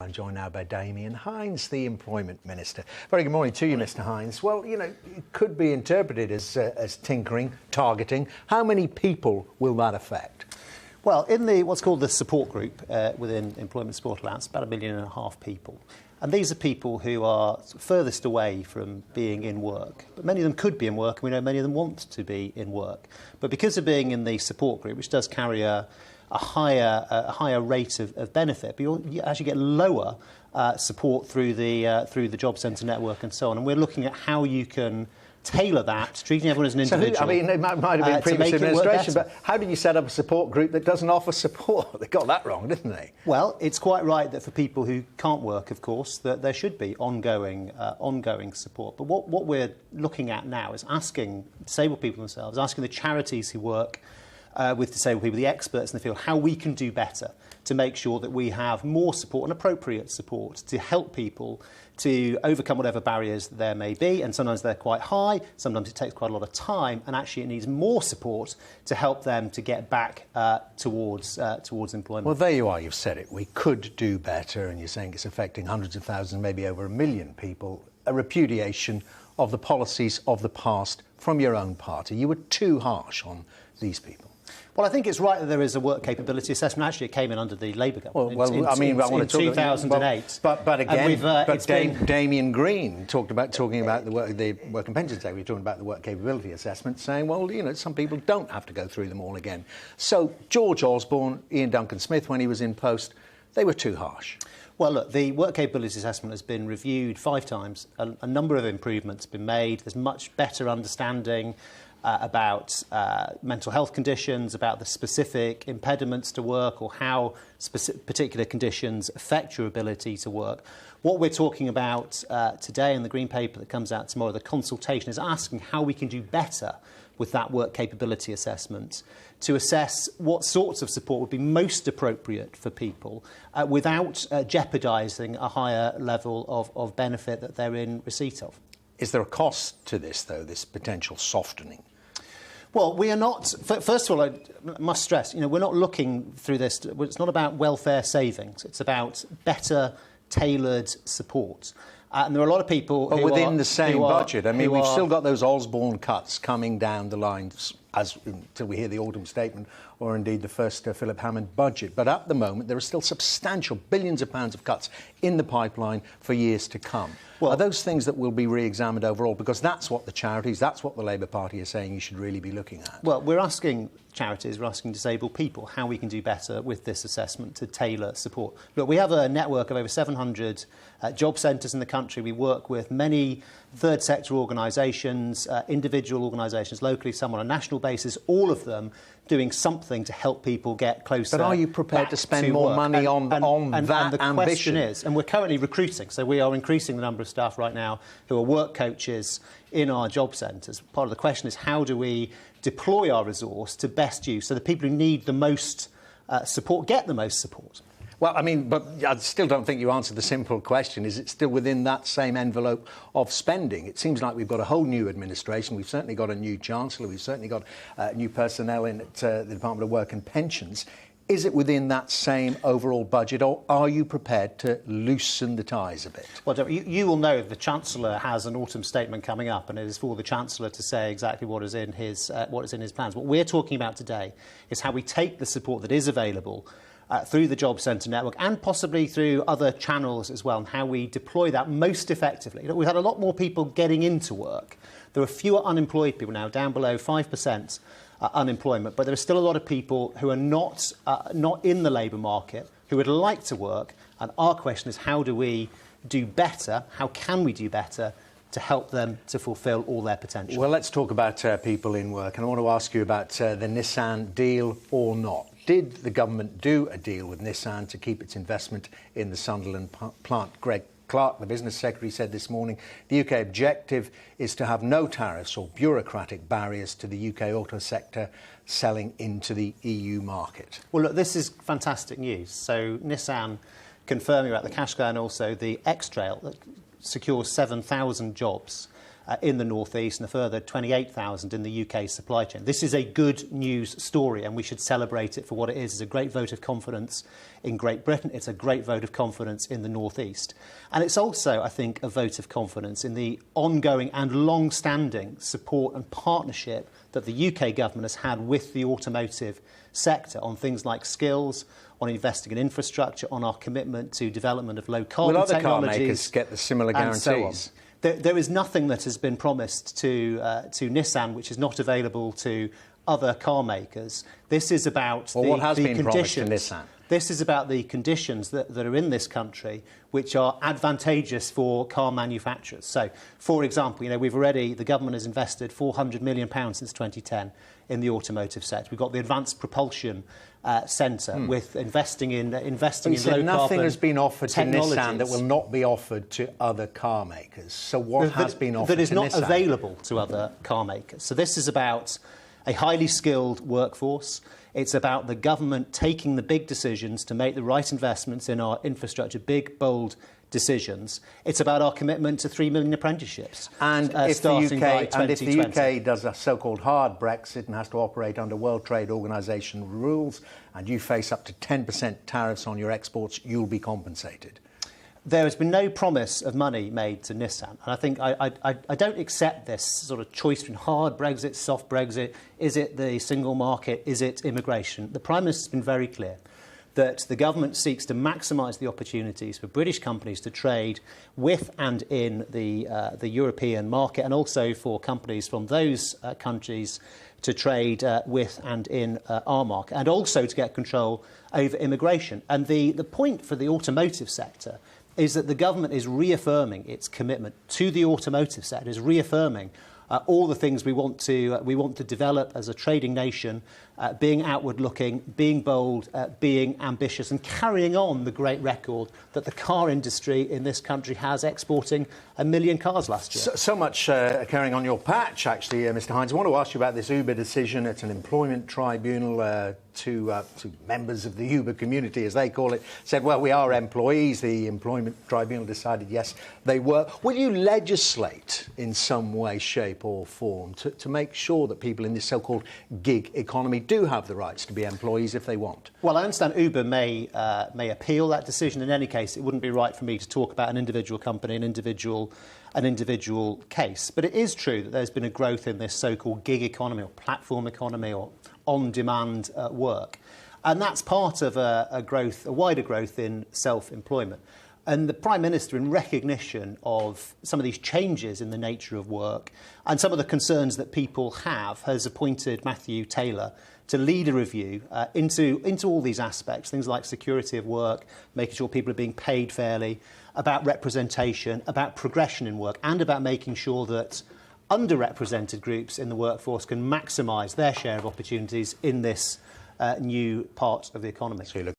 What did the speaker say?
I'm joined now by Damian Hinds, the Employment Minister. Very good morning to you, Mr. Hinds. Well, you know, it could be interpreted as tinkering, targeting. How many people will that affect? Well, in the what's called the support group within Employment Support Allowance, about 1.5 million people. And these are people who are furthest away from being in work. But many of them could be in work, and we know many of them want to be in work. But because of being in the support group, which does carry a higher rate of benefit, but you actually get lower support through the job centre network and so on. And we're looking at how you can tailor that, treating everyone as an individual. So, I mean, it might have been previous administration, but how do you set up a support group that doesn't offer support? They got that wrong, didn't they? Well, it's quite right that for people who can't work, of course, that there should be ongoing support. But what we're looking at now is asking disabled people themselves, asking the charities who work with disabled people, the experts in the field, how we can do better to make sure that we have more support and appropriate support to help people to overcome whatever barriers there may be. And sometimes they're quite high, sometimes it takes quite a lot of time, and actually it needs more support to help them to get back towards employment. Well, there you are, you've said it. We could do better, and you're saying it's affecting hundreds of thousands, maybe over 1 million people. A repudiation of the policies of the past from your own party. You were too harsh on these people. Well, I think it's right that there is a work capability assessment. Actually, it came in under the Labour government. In 2008. But again, Damien Green talking about the work and pensions day. We're talking about the work capability assessment, saying, well, you know, some people don't have to go through them all again. So George Osborne, Ian Duncan Smith, when he was in post, they were too harsh. Well, look, the work capability assessment has been reviewed 5 times. A number of improvements have been made. There's much better understanding about mental health conditions, about the specific impediments to work or how particular conditions affect your ability to work. What we're talking about today in the Green Paper that comes out tomorrow, the consultation, is asking how we can do better with that work capability assessment to assess what sorts of support would be most appropriate for people without jeopardising a higher level of benefit that they're in receipt of. Is there a cost to this, though, this potential softening? Well, we are not. First of all, I must stress, you know, we're not looking through this. It's not about welfare savings. It's about better tailored support. And there are a lot of people but within the same budget. I mean, we've still got those Osborne cuts coming down the line until we hear the autumn statement or indeed the first Philip Hammond budget. But at the moment, there are still substantial billions of pounds of cuts in the pipeline for years to come. Well, are those things that will be re-examined overall? Because that's what the charities, that's what the Labour Party is saying you should really be looking at. Well, we're asking charities, we're asking disabled people how we can do better with this assessment to tailor support. Look, we have a network of over 700 job centres in the country. We work with many third sector organisations, individual organisations locally, some on a national basis, all of them doing something to help people get closer. But are you prepared to spend more money on that and the ambition? Question is, and we're currently recruiting, so we are increasing the number of staff right now who are work coaches in our job centres. Part of the question is how do we deploy our resource to best use so the people who need the most support get the most support. Well, I mean, but I still don't think you answered the simple question. Is it still within that same envelope of spending? It seems like we've got a whole new administration. We've certainly got a new Chancellor. We've certainly got new personnel in at the Department of Work and Pensions. Is it within that same overall budget, or are you prepared to loosen the ties a bit? Well, you will know the Chancellor has an autumn statement coming up, and it is for the Chancellor to say exactly what is in his plans. What we're talking about today is how we take the support that is available through the Job Centre network and possibly through other channels as well, and how we deploy that most effectively. We've had a lot more people getting into work. There are fewer unemployed people now, down below 5% unemployment, but there are still a lot of people who are not in the labour market, who would like to work, and our question is how do we do better, how can we do better to help them to fulfil all their potential? Well, let's talk about people in work, and I want to ask you about the Nissan deal or not. Did the government do a deal with Nissan to keep its investment in the Sunderland plant? Greg Clark, the business secretary, said this morning the UK objective is to have no tariffs or bureaucratic barriers to the UK auto sector selling into the EU market. Well, look, this is fantastic news. So Nissan confirming about the Qashqai and also the X-Trail that secures 7,000 jobs in the North East and a further 28,000 in the UK supply chain. This is a good news story, and we should celebrate it for what it is. It's a great vote of confidence in Great Britain. It's a great vote of confidence in the North East. And it's also, I think, a vote of confidence in the ongoing and long-standing support and partnership that the UK government has had with the automotive sector on things like skills, on investing in infrastructure, on our commitment to development of low-carbon technologies. Will other car makers get the similar guarantees? There is nothing that has been promised to Nissan which is not available to other car makers. This is about what has been promised to Nissan? This is about the conditions that are in this country which are advantageous for car manufacturers. So, for example, the government has invested £400 million since 2010 in the automotive sector. We've got the Advanced Propulsion Centre with investing in low-carbon nothing has been offered to technologies. Nissan that will not be offered to other car makers. So what has been offered that is to not Nissan? available to other car makers. So this is about a highly skilled workforce. It's about the government taking the big decisions to make the right investments in our infrastructure, big, bold decisions. It's about our commitment to 3 million apprenticeships. And if the UK does a so-called hard Brexit and has to operate under World Trade Organisation rules, and you face up to 10% tariffs on your exports, you'll be compensated. There has been no promise of money made to Nissan. And I think I don't accept this sort of choice between hard Brexit, soft Brexit. Is it the single market? Is it immigration? The Prime Minister has been very clear that the government seeks to maximise the opportunities for British companies to trade with and in the European market, and also for companies from those countries to trade with and in our market, and also to get control over immigration. And the point for the automotive sector is that the government is reaffirming its commitment to the automotive sector, is reaffirming all the things we want to develop as a trading nation, being outward-looking, being bold, being ambitious, and carrying on the great record that the car industry in this country has, exporting 1 million cars last year. So much occurring on your patch, actually, Mr. Hinds. I want to ask you about this Uber decision. It's an employment tribunal. To members of the Uber community, as they call it, said, well, we are employees. The employment tribunal decided, yes, they were. Will you legislate in some way, shape or form to make sure that people in this so-called gig economy do have the rights to be employees if they want? Well, I understand Uber may appeal that decision. In any case, it wouldn't be right for me to talk about an individual company, an individual case. But it is true that there's been a growth in this so-called gig economy or platform economy or on-demand work. And that's part of a wider growth in self-employment. And the Prime Minister, in recognition of some of these changes in the nature of work and some of the concerns that people have, has appointed Matthew Taylor to lead a review into all these aspects, things like security of work, making sure people are being paid fairly, about representation, about progression in work, and about making sure that underrepresented groups in the workforce can maximise their share of opportunities in this new part of the economy. So